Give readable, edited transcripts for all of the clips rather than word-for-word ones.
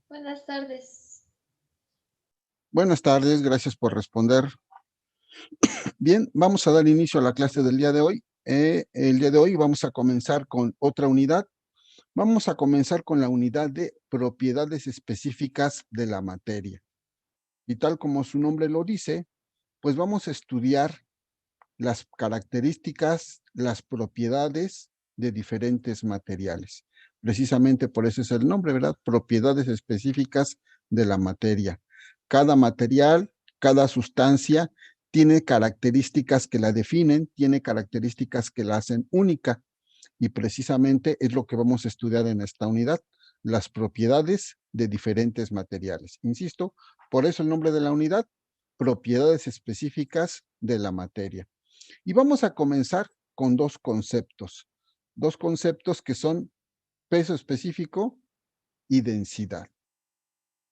Buenas tardes. Buenas tardes, gracias por responder. Bien, vamos a dar inicio a la clase del día de hoy. El día de hoy vamos a comenzar con otra unidad. Vamos a comenzar con la unidad de propiedades específicas de la materia. Y tal como su nombre lo dice, pues vamos a estudiar las características, las propiedades de diferentes materiales. Precisamente por eso es el nombre, ¿verdad? Propiedades específicas de la materia. Cada material, cada sustancia tiene características que la definen, tiene características que la hacen única. Y precisamente es lo que vamos a estudiar en esta unidad, las propiedades de diferentes materiales. Insisto, por eso el nombre de la unidad, propiedades específicas de la materia. Y vamos a comenzar con dos conceptos que son peso específico y densidad.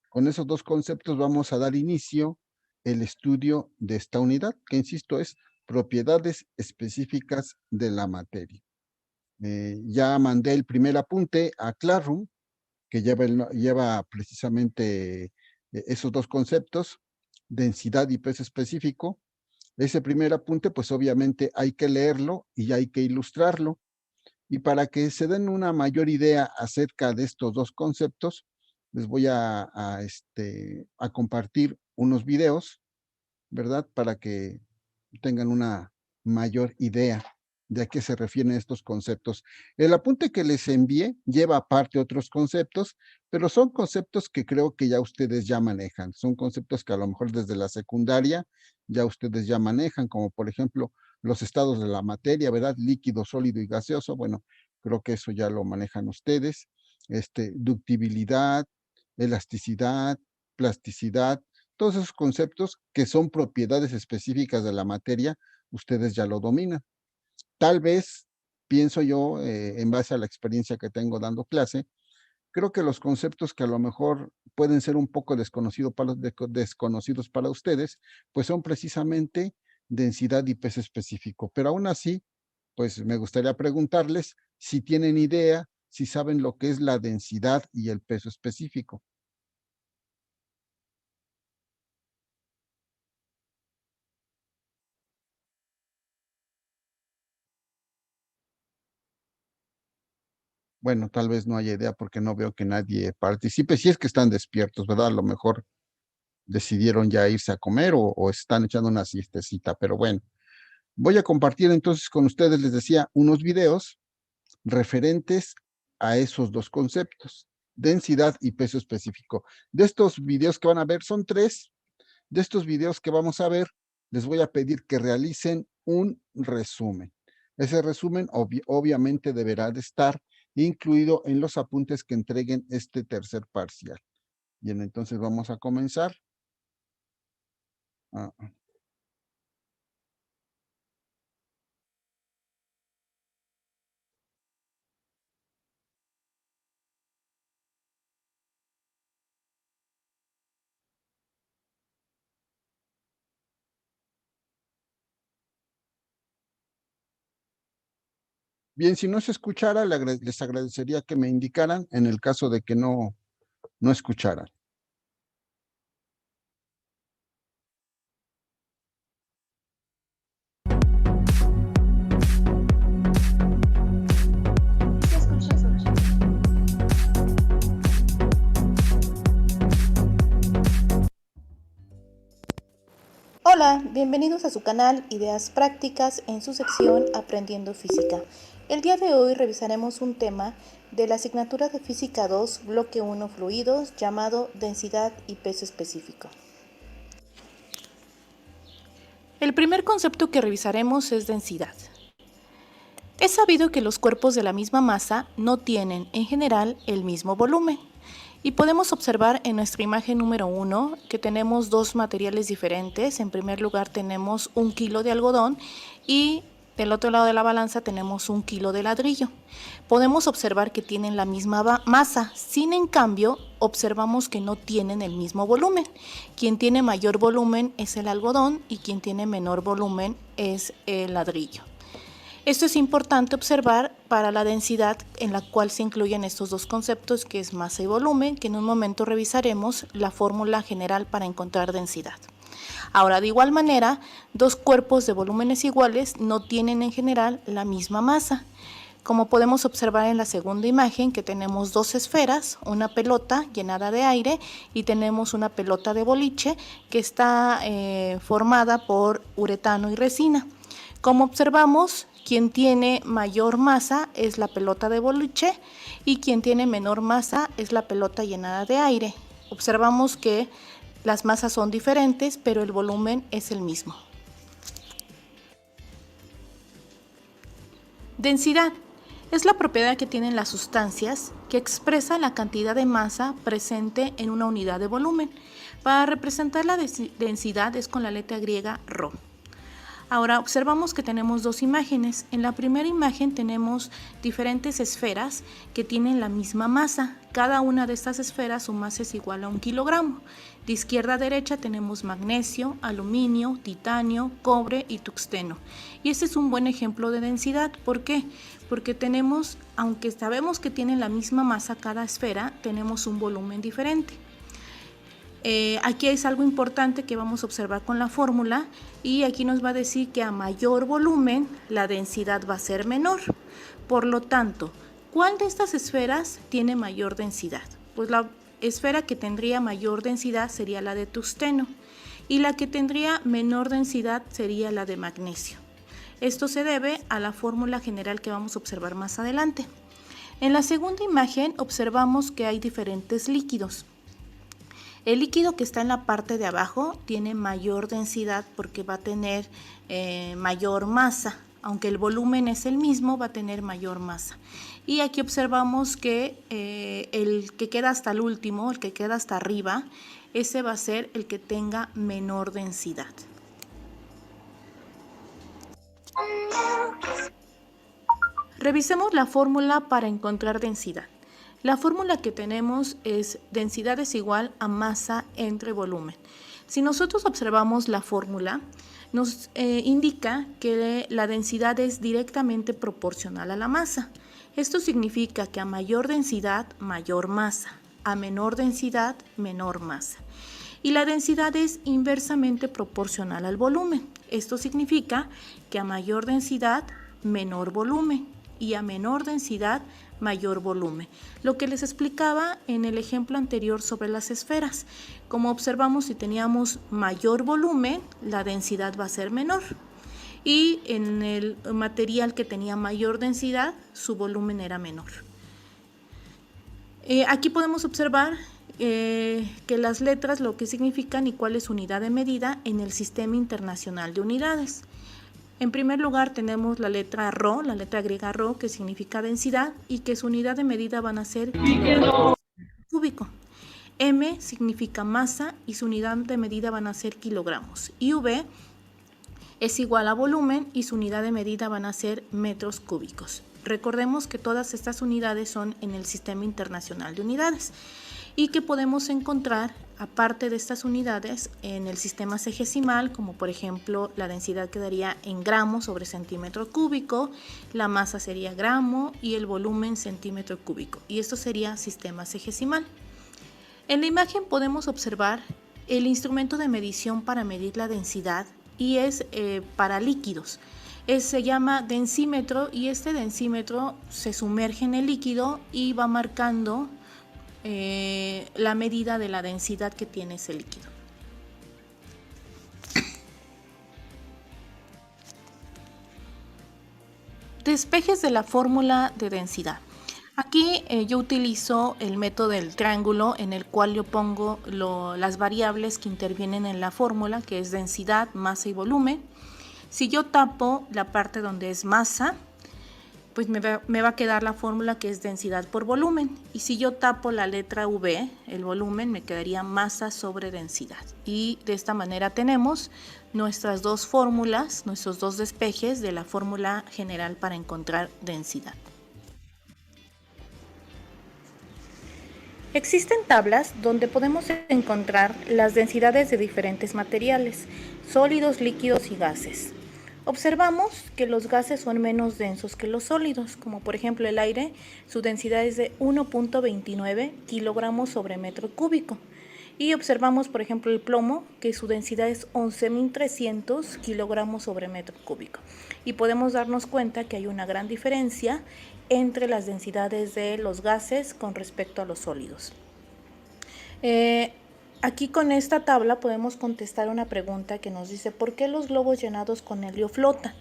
Con esos dos conceptos vamos a dar inicio el estudio de esta unidad, que insisto es propiedades específicas de la materia. Ya mandé el primer apunte a Classroom, que lleva precisamente esos dos conceptos, densidad y peso específico. Ese primer apunte, pues obviamente hay que leerlo y hay que ilustrarlo. Y para que se den una mayor idea acerca de estos dos conceptos, les voy a compartir unos videos, ¿verdad? Para que tengan una mayor idea de a qué se refieren estos conceptos. El apunte que les envié lleva aparte otros conceptos, pero son conceptos que creo que ya ustedes ya manejan. Son conceptos que a lo mejor desde la secundaria ya ustedes ya manejan, como por ejemplo los estados de la materia, ¿verdad? Líquido, sólido y gaseoso. Bueno, creo que eso ya lo manejan ustedes. Ductibilidad, elasticidad, plasticidad, todos esos conceptos que son propiedades específicas de la materia, ustedes ya lo dominan. Tal vez, pienso yo, en base a la experiencia que tengo dando clase, creo que los conceptos que a lo mejor pueden ser un poco desconocidos para ustedes, pues son precisamente densidad y peso específico. Pero aún así, pues me gustaría preguntarles si tienen idea, si saben lo que es la densidad y el peso específico. Bueno, tal vez no haya idea porque no veo que nadie participe. Si es que están despiertos, ¿verdad? A lo mejor decidieron ya irse a comer o están echando una siestecita, pero bueno. Voy a compartir entonces con ustedes, les decía, unos videos referentes a esos dos conceptos, densidad y peso específico. De estos videos que van a ver, son tres. De estos videos que vamos a ver, les voy a pedir que realicen un resumen. Ese resumen obviamente deberá de estar incluido en los apuntes que entreguen este tercer parcial. Bien, entonces vamos a comenzar. Ah, Bien, si no se escuchara, les agradecería que me indicaran en el caso de que no escucharan. Se escucha, se escucha. Hola, bienvenidos a su canal Ideas Prácticas en su sección Aprendiendo Física. El día de hoy revisaremos un tema de la asignatura de Física 2, bloque 1 Fluidos, llamado Densidad y Peso Específico. El primer concepto que revisaremos es densidad. Es sabido que los cuerpos de la misma masa no tienen, en general, el mismo volumen. Y podemos observar en nuestra imagen número 1 que tenemos dos materiales diferentes. En primer lugar tenemos 1 kilo de algodón y del otro lado de la balanza tenemos 1 kilo de ladrillo. Podemos observar que tienen la misma masa, sin en cambio observamos que no tienen el mismo volumen. Quien tiene mayor volumen es el algodón y quien tiene menor volumen es el ladrillo. Esto es importante observar para la densidad en la cual se incluyen estos dos conceptos, que es masa y volumen, que en un momento revisaremos la fórmula general para encontrar densidad. Ahora, de igual manera, dos cuerpos de volúmenes iguales no tienen en general la misma masa. Como podemos observar en la segunda imagen, que tenemos dos esferas, una pelota llenada de aire y tenemos una pelota de boliche que está formada por uretano y resina. Como observamos, quien tiene mayor masa es la pelota de boliche y quien tiene menor masa es la pelota llenada de aire. Observamos que las masas son diferentes, pero el volumen es el mismo. Densidad es la propiedad que tienen las sustancias que expresa la cantidad de masa presente en una unidad de volumen. Para representar la densidad es con la letra griega ρ. Ahora observamos que tenemos dos imágenes. En la primera imagen tenemos diferentes esferas que tienen la misma masa. Cada una de estas esferas su masa es igual a 1 kilogramo. De izquierda a derecha tenemos magnesio, aluminio, titanio, cobre y tungsteno. Y este es un buen ejemplo de densidad. ¿Por qué? Porque tenemos, aunque sabemos que tienen la misma masa cada esfera, tenemos un volumen diferente. Aquí es algo importante que vamos a observar con la fórmula y aquí nos va a decir que a mayor volumen la densidad va a ser menor. Por lo tanto, ¿cuál de estas esferas tiene mayor densidad? Pues la esfera que tendría mayor densidad sería la de tungsteno y la que tendría menor densidad sería la de magnesio. Esto se debe a la fórmula general que vamos a observar más adelante. En la segunda imagen observamos que hay diferentes líquidos. El líquido que está en la parte de abajo tiene mayor densidad porque va a tener mayor masa. Aunque el volumen es el mismo, va a tener mayor masa. Y aquí observamos que el que queda hasta el último, el que queda hasta arriba, ese va a ser el que tenga menor densidad. Revisemos la fórmula para encontrar densidad. La fórmula que tenemos es densidad es igual a masa entre volumen. Si nosotros observamos la fórmula, nos indica que la densidad es directamente proporcional a la masa. Esto significa que a mayor densidad, mayor masa. A menor densidad, menor masa. Y la densidad es inversamente proporcional al volumen. Esto significa que a mayor densidad, menor volumen. Y a menor densidad, mayor volumen. Lo que les explicaba en el ejemplo anterior sobre las esferas. Como observamos, si teníamos mayor volumen, la densidad va a ser menor. Y en el material que tenía mayor densidad, su volumen era menor. Aquí podemos observar que las letras lo que significan y cuál es su unidad de medida en el Sistema Internacional de Unidades. En primer lugar tenemos la letra ρ, la letra griega ρ, que significa densidad y que su unidad de medida van a ser kilogramos cúbico. M significa masa y su unidad de medida van a ser kilogramos. Y V es igual a volumen y su unidad de medida van a ser metros cúbicos. Recordemos que todas estas unidades son en el Sistema Internacional de Unidades y que podemos encontrar, aparte de estas unidades, en el sistema sexagesimal, como por ejemplo la densidad quedaría en gramos sobre centímetro cúbico, la masa sería gramo y el volumen centímetro cúbico. Y esto sería sistema sexagesimal. En la imagen podemos observar el instrumento de medición para medir la densidad y es para líquidos. Se llama densímetro y este densímetro se sumerge en el líquido y va marcando la medida de la densidad que tiene ese líquido. Despejes de la fórmula de densidad. Aquí yo utilizo el método del triángulo en el cual yo pongo las variables que intervienen en la fórmula, que es densidad, masa y volumen. Si yo tapo la parte donde es masa, pues me va a quedar la fórmula que es densidad por volumen. Y si yo tapo la letra V, el volumen, me quedaría masa sobre densidad. Y de esta manera tenemos nuestras dos fórmulas, nuestros dos despejes de la fórmula general para encontrar densidad. Existen tablas donde podemos encontrar las densidades de diferentes materiales, sólidos, líquidos y gases. Observamos que los gases son menos densos que los sólidos, como por ejemplo el aire, su densidad es de 1.29 kilogramos sobre metro cúbico. Y observamos, por ejemplo, el plomo, que su densidad es 11.300 kilogramos sobre metro cúbico. Y podemos darnos cuenta que hay una gran diferencia entre las densidades de los gases con respecto a los sólidos. Aquí con esta tabla podemos contestar una pregunta que nos dice ¿por qué los globos llenados con helio flotan?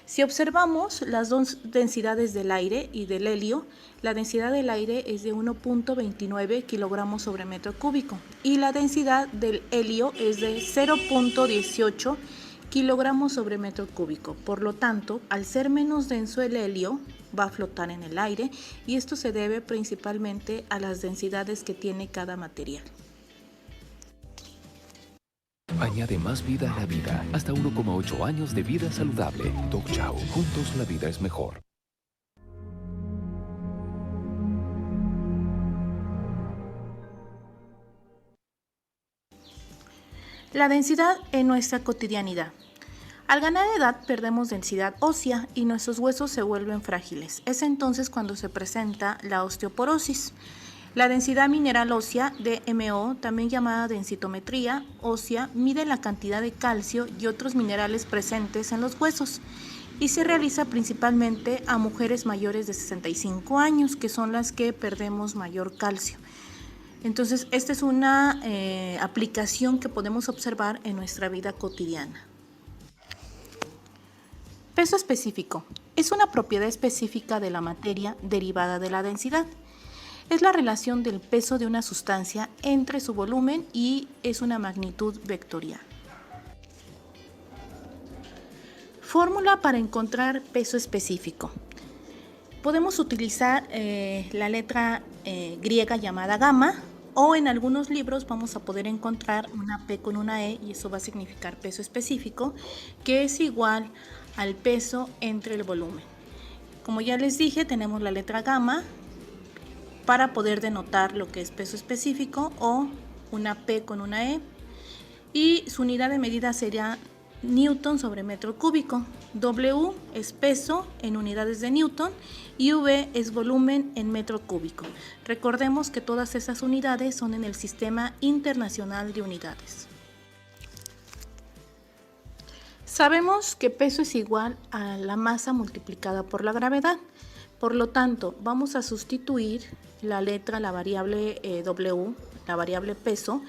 Si observamos las dos densidades del aire y del helio, la densidad del aire es de 1.29 kilogramos sobre metro cúbico y la densidad del helio es de 0.18 kilogramos sobre metro cúbico. Por lo tanto, al ser menos denso el helio, va a flotar en el aire y esto se debe principalmente a las densidades que tiene cada material. Añade más vida a la vida. Hasta 1,8 años de vida saludable. Dog Chow. Juntos la vida es mejor. La densidad en nuestra cotidianidad. Al ganar edad perdemos densidad ósea y nuestros huesos se vuelven frágiles. Es entonces cuando se presenta la osteoporosis. La densidad mineral ósea, DMO, también llamada densitometría ósea, mide la cantidad de calcio y otros minerales presentes en los huesos y se realiza principalmente a mujeres mayores de 65 años, que son las que perdemos mayor calcio. Entonces, esta es una aplicación que podemos observar en nuestra vida cotidiana. Peso específico. Es una propiedad específica de la materia derivada de la densidad. Es la relación del peso de una sustancia entre su volumen y es una magnitud vectorial. Fórmula para encontrar peso específico. Podemos utilizar la letra griega llamada gamma o en algunos libros vamos a poder encontrar una P con una E y eso va a significar peso específico, que es igual al peso entre el volumen. Como ya les dije, tenemos la letra gamma para poder denotar lo que es peso específico o una P con una E y su unidad de medida sería Newton sobre metro cúbico. W es peso en unidades de Newton y V es volumen en metro cúbico. Recordemos que todas esas unidades son en el Sistema Internacional de Unidades. Sabemos que peso es igual a la masa multiplicada por la gravedad. Por lo tanto, vamos a sustituir la variable W, la variable peso,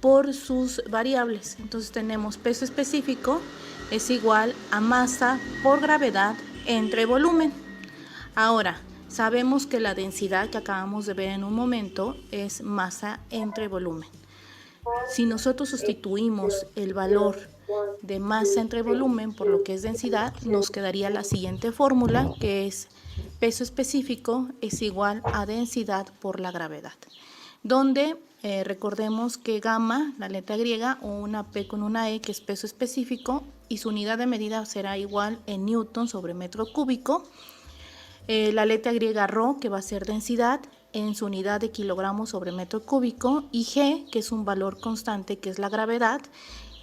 por sus variables. Entonces tenemos peso específico es igual a masa por gravedad entre volumen. Ahora, sabemos que la densidad que acabamos de ver en un momento es masa entre volumen. Si nosotros sustituimos el valor de masa entre volumen por lo que es densidad, nos quedaría la siguiente fórmula, que es peso específico es igual a densidad por la gravedad, donde recordemos que gamma, la letra griega, o una P con una E, que es peso específico, y su unidad de medida será igual en Newton sobre metro cúbico. La letra griega ρ, que va a ser densidad, en su unidad de kilogramos sobre metro cúbico, y G, que es un valor constante, que es la gravedad,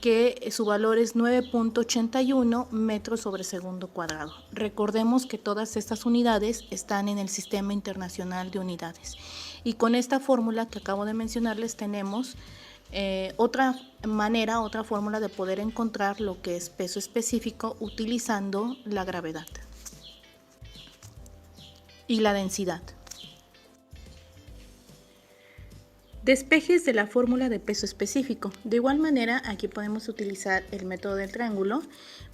que su valor es 9.81 metros sobre segundo cuadrado. Recordemos que todas estas unidades están en el Sistema Internacional de Unidades. Y con esta fórmula que acabo de mencionarles tenemos otra fórmula de poder encontrar lo que es peso específico utilizando la gravedad y la densidad. Despejes de la fórmula de peso específico. De igual manera, aquí podemos utilizar el método del triángulo.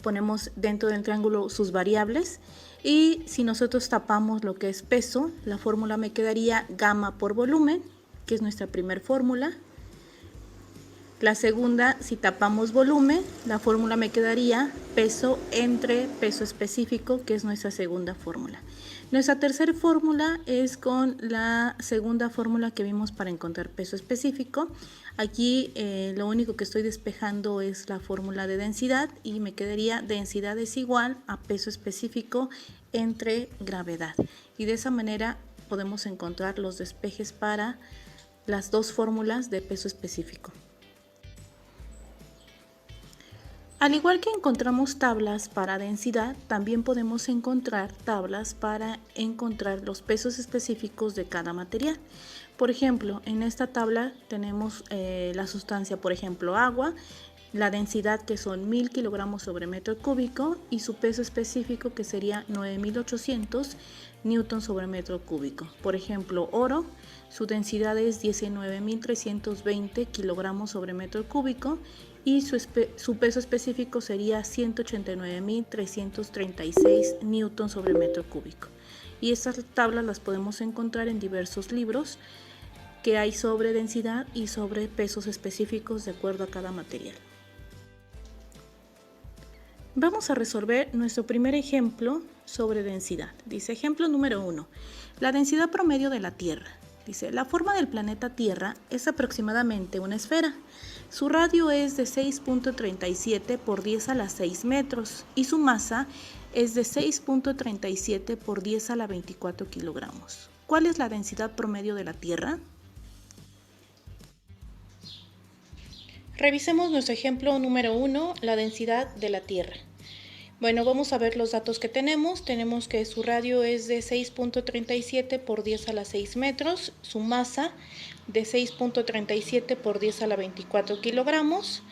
Ponemos dentro del triángulo sus variables y si nosotros tapamos lo que es peso, la fórmula me quedaría gamma por volumen, que es nuestra primera fórmula. La segunda, si tapamos volumen, la fórmula me quedaría peso entre peso específico, que es nuestra segunda fórmula. Nuestra tercera fórmula es con la segunda fórmula que vimos para encontrar peso específico. Aquí lo único que estoy despejando es la fórmula de densidad y me quedaría densidad es igual a peso específico entre gravedad. Y de esa manera podemos encontrar los despejes para las dos fórmulas de peso específico. Al igual que encontramos tablas para densidad, también podemos encontrar tablas para encontrar los pesos específicos de cada material. Por ejemplo, en esta tabla tenemos la sustancia, por ejemplo, agua, la densidad que son 1000 kilogramos sobre metro cúbico y su peso específico que sería 9800 newton sobre metro cúbico. Por ejemplo, oro, su densidad es 19320 kilogramos sobre metro cúbico y su peso específico sería 189.336 newton sobre metro cúbico. Y estas tablas las podemos encontrar en diversos libros que hay sobre densidad y sobre pesos específicos de acuerdo a cada material. Vamos a resolver nuestro primer ejemplo sobre densidad. Dice, ejemplo número 1, la densidad promedio de la Tierra. Dice, la forma del planeta Tierra es aproximadamente una esfera. Su radio es de 6.37 por 10 a la 6 metros y su masa es de 6.37 por 10 a la 24 kilogramos. ¿Cuál es la densidad promedio de la Tierra? Revisemos nuestro ejemplo número 1, la densidad de la Tierra. Bueno, vamos a ver los datos que tenemos. Tenemos que su radio es de 6.37 por 10 a la 6 metros, su masa de 6.37 por 10 a la 24 kilogramos.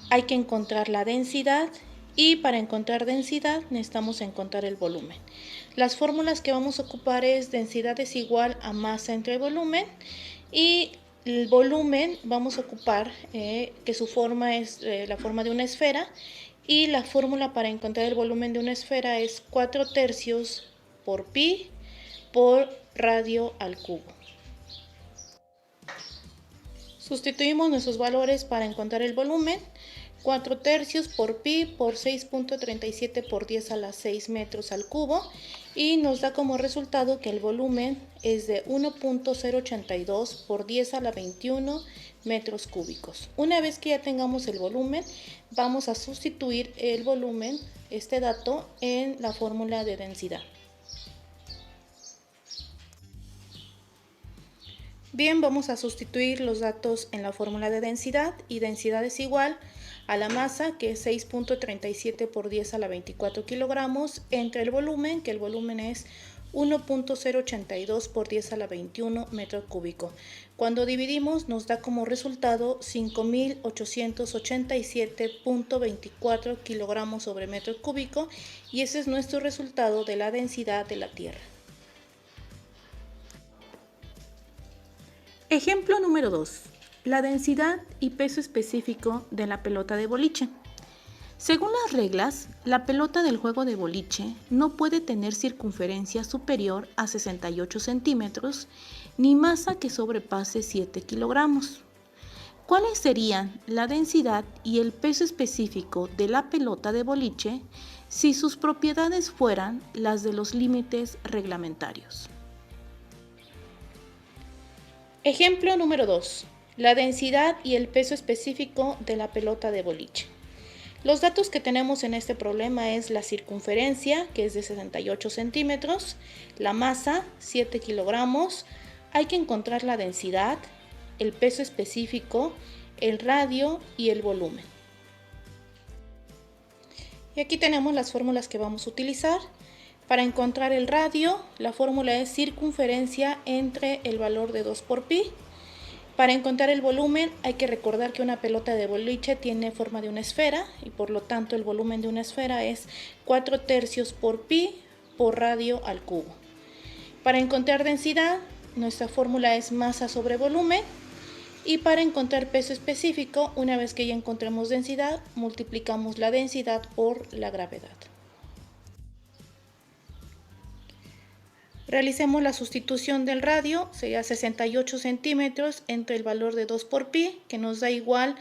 Hay que encontrar la densidad y para encontrar densidad necesitamos encontrar el volumen. Las fórmulas que vamos a ocupar es densidad es igual a masa entre volumen y el volumen vamos a ocupar que su forma es la forma de una esfera. Y la fórmula para encontrar el volumen de una esfera es 4/3 por pi por radio al cubo. Sustituimos nuestros valores para encontrar el volumen. 4/3 por pi por 6.37 por 10 a la 6 metros al cubo y nos da como resultado que el volumen es de 1.082 por 10 a la 21 metros cúbicos. Una vez que ya tengamos el volumen, vamos a sustituir el volumen, este dato, en la fórmula de densidad. Bien, vamos a sustituir los datos en la fórmula de densidad y densidad es igual a la masa, que es 6.37 por 10 a la 24 kilogramos, entre el volumen, que el volumen es 1.082 por 10 a la 21 metro cúbico. Cuando dividimos nos da como resultado 5.887.24 kilogramos sobre metro cúbico y ese es nuestro resultado de la densidad de la Tierra. Ejemplo número 2. La densidad y peso específico de la pelota de boliche. Según las reglas, la pelota del juego de boliche no puede tener circunferencia superior a 68 centímetros ni masa que sobrepase 7 kilogramos. ¿Cuáles serían la densidad y el peso específico de la pelota de boliche si sus propiedades fueran las de los límites reglamentarios? Ejemplo número 2. La densidad y el peso específico de la pelota de boliche. Los datos que tenemos en este problema es la circunferencia, que es de 68 centímetros, la masa, 7 kilogramos, hay que encontrar la densidad, el peso específico, el radio y el volumen. Y aquí tenemos las fórmulas que vamos a utilizar. Para encontrar el radio, la fórmula es circunferencia entre el valor de 2 por pi. Para encontrar el volumen hay que recordar que una pelota de boliche tiene forma de una esfera y por lo tanto el volumen de una esfera es 4/3 por pi por radio al cubo. Para encontrar densidad, nuestra fórmula es masa sobre volumen y para encontrar peso específico, una vez que ya encontremos densidad, multiplicamos la densidad por la gravedad. Realicemos la sustitución del radio, sería 68 centímetros entre el valor de 2 por pi, que nos da igual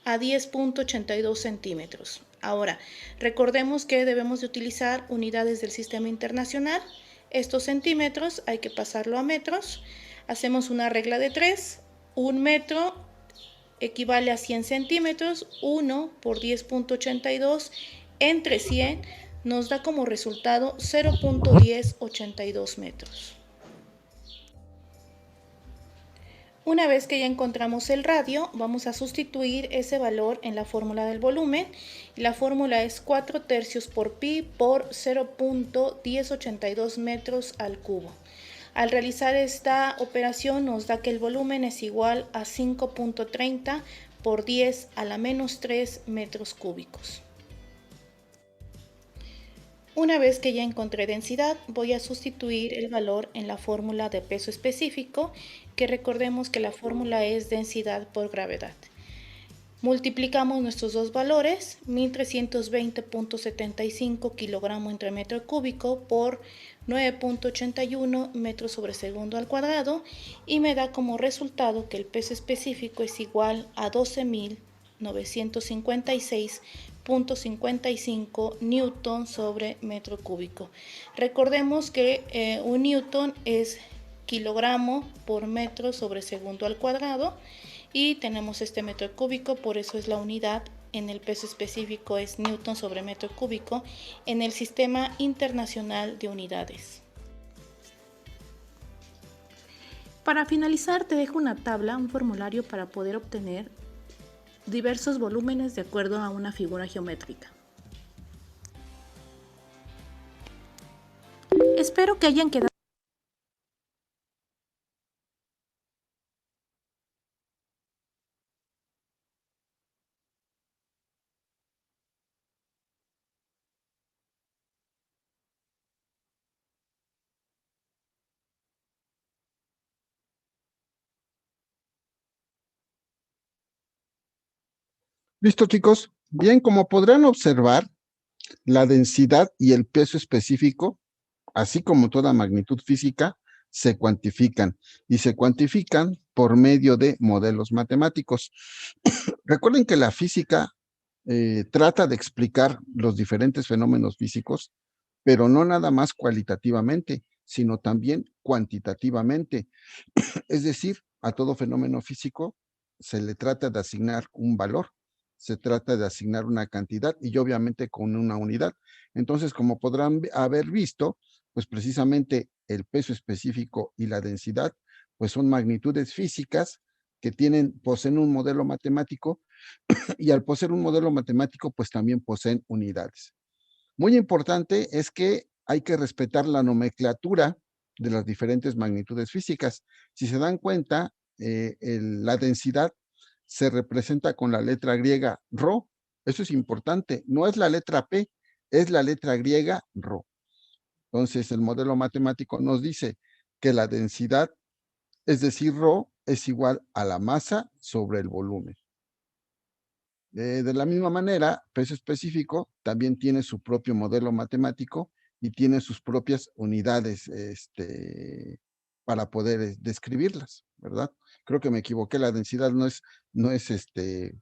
a 10.82 centímetros. Ahora, recordemos que debemos de utilizar unidades del sistema internacional. Estos centímetros hay que pasarlo a metros. Hacemos una regla de 3. 1 metro equivale a 100 centímetros. 1 por 10.82 entre 100 nos da como resultado 0.1082 metros. Una vez que ya encontramos el radio, vamos a sustituir ese valor en la fórmula del volumen. La fórmula es 4/3 por pi por 0.1082 metros al cubo. Al realizar esta operación nos da que el volumen es igual a 5.30 por 10 a la menos 3 metros cúbicos. Una vez que ya encontré densidad, voy a sustituir el valor en la fórmula de peso específico, que recordemos que la fórmula es densidad por gravedad. Multiplicamos nuestros dos valores, 1320.75 kilogramos entre metro cúbico por 9.81 metros sobre segundo al cuadrado, y me da como resultado que el peso específico es igual a 12.956.55 newton sobre metro cúbico. Recordemos que un newton es kilogramo por metro sobre segundo al cuadrado, y tenemos este metro cúbico, por eso es la unidad en el peso específico es newton sobre metro cúbico en el Sistema Internacional de Unidades. Para finalizar, te dejo una tabla, un formulario para poder obtener diversos volúmenes de acuerdo a una figura geométrica. Espero que hayan quedado ¿Listo, chicos? Bien, como podrán observar, la densidad y el peso específico, así como toda magnitud física, se cuantifican y se cuantifican por medio de modelos matemáticos. Recuerden que la física trata de explicar los diferentes fenómenos físicos, pero no nada más cualitativamente, sino también cuantitativamente. Es decir, a todo fenómeno físico se le trata de asignar un valor, se trata de asignar una cantidad y obviamente con una unidad. Entonces, como podrán haber visto, pues precisamente el peso específico y la densidad, pues son magnitudes físicas que poseen un modelo matemático, y al poseer un modelo matemático, pues también poseen unidades. Muy importante es que hay que respetar la nomenclatura de las diferentes magnitudes físicas. Si se dan cuenta, la densidad se representa con la letra griega rho. Eso es importante. No es la letra P, es la letra griega rho. Entonces, el modelo matemático nos dice que la densidad, es decir, rho, es igual a la masa sobre el volumen. De la misma manera, peso específico también tiene su propio modelo matemático y tiene sus propias unidades para poder describirlas, ¿verdad? Creo que me equivoqué, la densidad no es eh,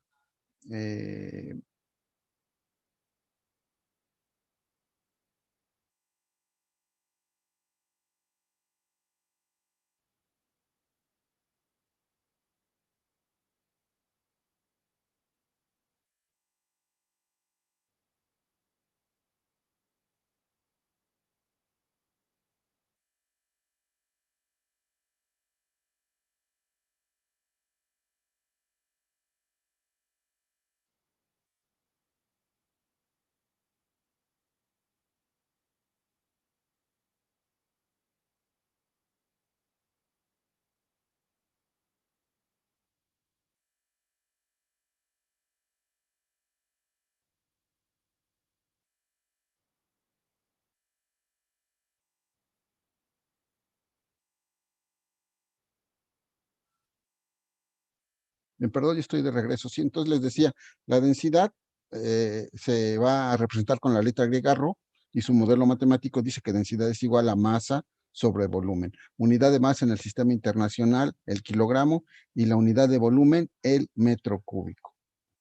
perdón, yo estoy de regreso. Sí, entonces les decía, la densidad se va a representar con la letra griega rho, y su modelo matemático dice que densidad es igual a masa sobre volumen. Unidad de masa en el sistema internacional, el kilogramo, y la unidad de volumen, el metro cúbico.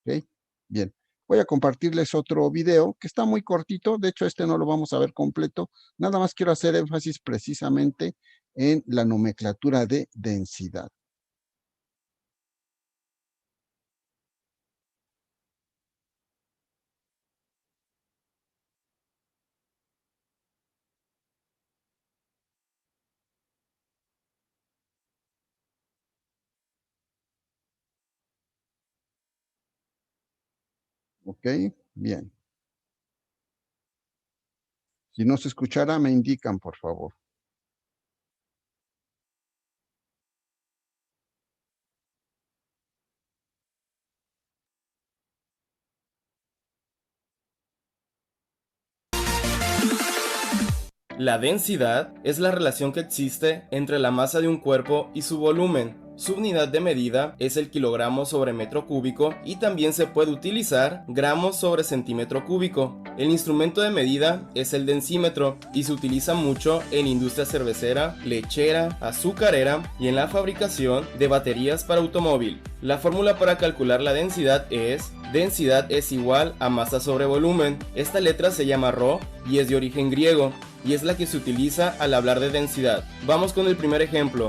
¿Ok? Bien, voy a compartirles otro video que está muy cortito. De hecho, este no lo vamos a ver completo. Nada más quiero hacer énfasis precisamente en la nomenclatura de densidad. ¿Ok? Bien. Si no se escuchara, me indican, por favor. La densidad es la relación que existe entre la masa de un cuerpo y su volumen. Su unidad de medida es el kilogramo sobre metro cúbico y también se puede utilizar gramos sobre centímetro cúbico. El instrumento de medida es el densímetro y se utiliza mucho en industria cervecera, lechera, azucarera y en la fabricación de baterías para automóvil. La fórmula para calcular la densidad es igual a masa sobre volumen. Esta letra se llama Rho y es de origen griego y es la que se utiliza al hablar de densidad. Vamos con el primer ejemplo.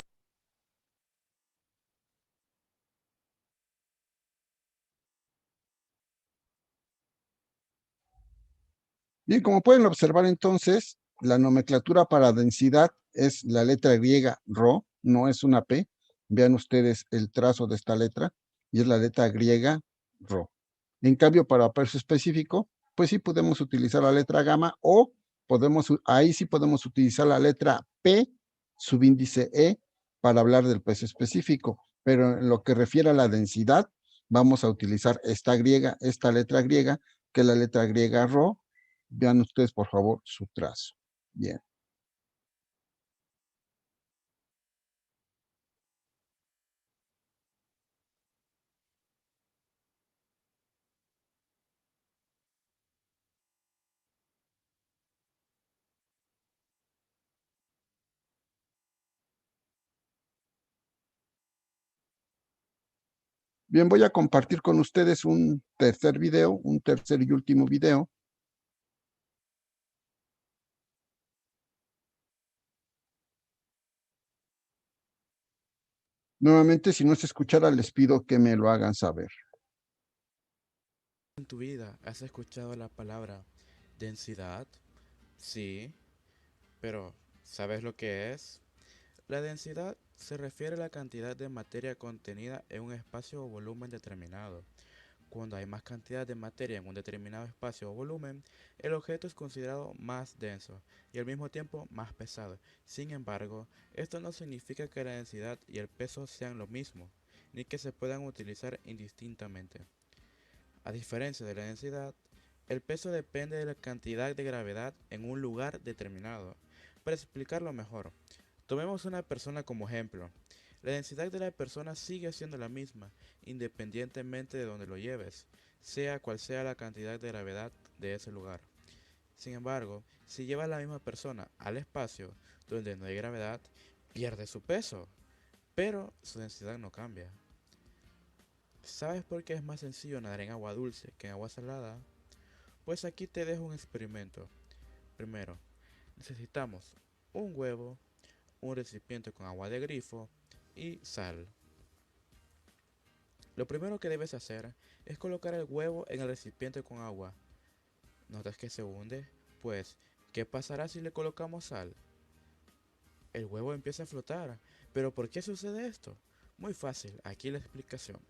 Bien, como pueden observar entonces, la nomenclatura para densidad es la letra griega Rho, no es una P. Vean ustedes el trazo de esta letra y es la letra griega Rho. En cambio, para peso específico, pues sí podemos utilizar la letra gamma o ahí sí podemos utilizar la letra P, subíndice E, para hablar del peso específico. Pero en lo que refiere a la densidad, vamos a utilizar esta letra griega, que es la letra griega Rho. Vean ustedes, por favor, su trazo. Bien. Bien, voy a compartir con ustedes un tercer y último video. Nuevamente, si no se escuchara, les pido que me lo hagan saber. ¿En tu vida has escuchado la palabra densidad? Sí, pero ¿sabes lo que es? La densidad se refiere a la cantidad de materia contenida en un espacio o volumen determinado. Cuando hay más cantidad de materia en un determinado espacio o volumen, el objeto es considerado más denso y al mismo tiempo más pesado. Sin embargo, esto no significa que la densidad y el peso sean lo mismo, ni que se puedan utilizar indistintamente. A diferencia de la densidad, el peso depende de la cantidad de gravedad en un lugar determinado. Para explicarlo mejor, tomemos una persona como ejemplo. La densidad de la persona sigue siendo la misma, independientemente de donde lo lleves, sea cual sea la cantidad de gravedad de ese lugar. Sin embargo, si llevas a la misma persona al espacio donde no hay gravedad, pierde su peso, pero su densidad no cambia. ¿Sabes por qué es más sencillo nadar en agua dulce que en agua salada? Pues aquí te dejo un experimento. Primero, necesitamos un huevo, un recipiente con agua de grifo y sal. Lo primero que debes hacer es colocar el huevo en el recipiente con agua. ¿Notas que se hunde? Pues, ¿qué pasará si le colocamos sal? El huevo empieza a flotar. ¿Pero por qué sucede esto? Muy fácil, aquí la explicación.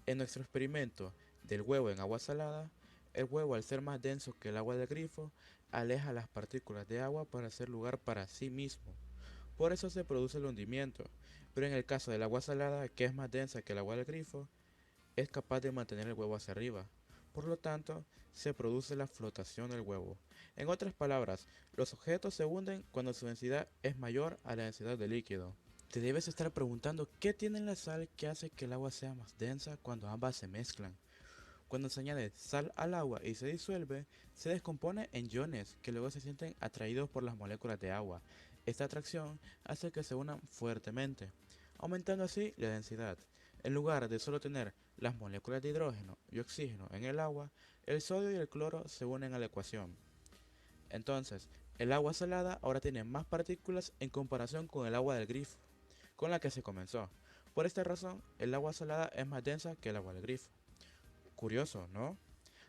En nuestro experimento del huevo en agua salada, el huevo, al ser más denso que el agua del grifo, aleja las partículas de agua para hacer lugar para sí mismo. Por eso se produce el hundimiento, pero en el caso del agua salada, que es más densa que el agua del grifo, es capaz de mantener el huevo hacia arriba. Por lo tanto, se produce la flotación del huevo. En otras palabras, los objetos se hunden cuando su densidad es mayor a la densidad del líquido. Te debes estar preguntando qué tiene la sal que hace que el agua sea más densa cuando ambas se mezclan. Cuando se añade sal al agua y se disuelve, se descompone en iones que luego se sienten atraídos por las moléculas de agua. Esta atracción hace que se unan fuertemente, aumentando así la densidad. En lugar de solo tener las moléculas de hidrógeno y oxígeno en el agua, el sodio y el cloro se unen a la ecuación. Entonces, el agua salada ahora tiene más partículas en comparación con el agua del grifo, con la que se comenzó. Por esta razón, el agua salada es más densa que el agua del grifo. Curioso, ¿no?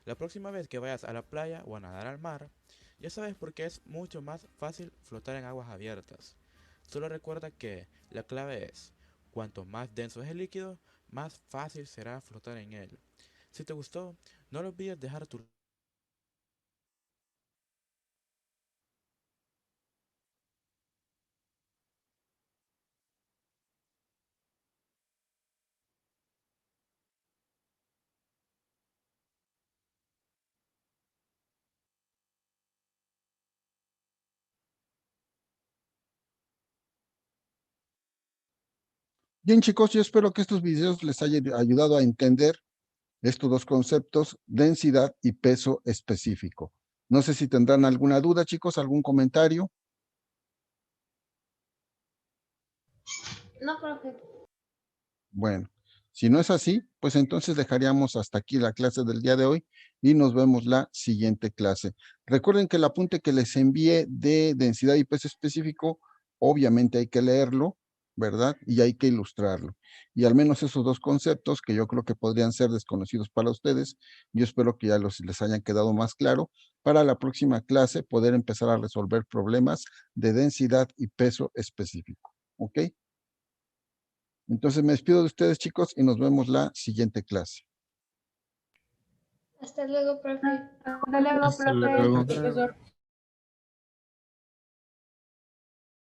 La próxima vez que vayas a la playa o a nadar al mar, ya sabes por qué es mucho más fácil flotar en aguas abiertas. Solo recuerda que la clave es, cuanto más denso es el líquido, más fácil será flotar en él. Si te gustó, no olvides dejar tu Bien, chicos, yo espero que estos videos les hayan ayudado a entender estos dos conceptos, densidad y peso específico. No sé si tendrán alguna duda, chicos, algún comentario. No, profe. Bueno, si no es así, pues entonces dejaríamos hasta aquí la clase del día de hoy y nos vemos la siguiente clase. Recuerden que el apunte que les envié de densidad y peso específico, obviamente hay que leerlo, ¿verdad? Y hay que ilustrarlo. Y al menos esos dos conceptos que yo creo que podrían ser desconocidos para ustedes, yo espero que ya les hayan quedado más claro para la próxima clase poder empezar a resolver problemas de densidad y peso específico. ¿Ok? Entonces me despido de ustedes, chicos, y nos vemos la siguiente clase. Hasta luego, profe. Hasta luego, Hasta profe. luego. Profesor.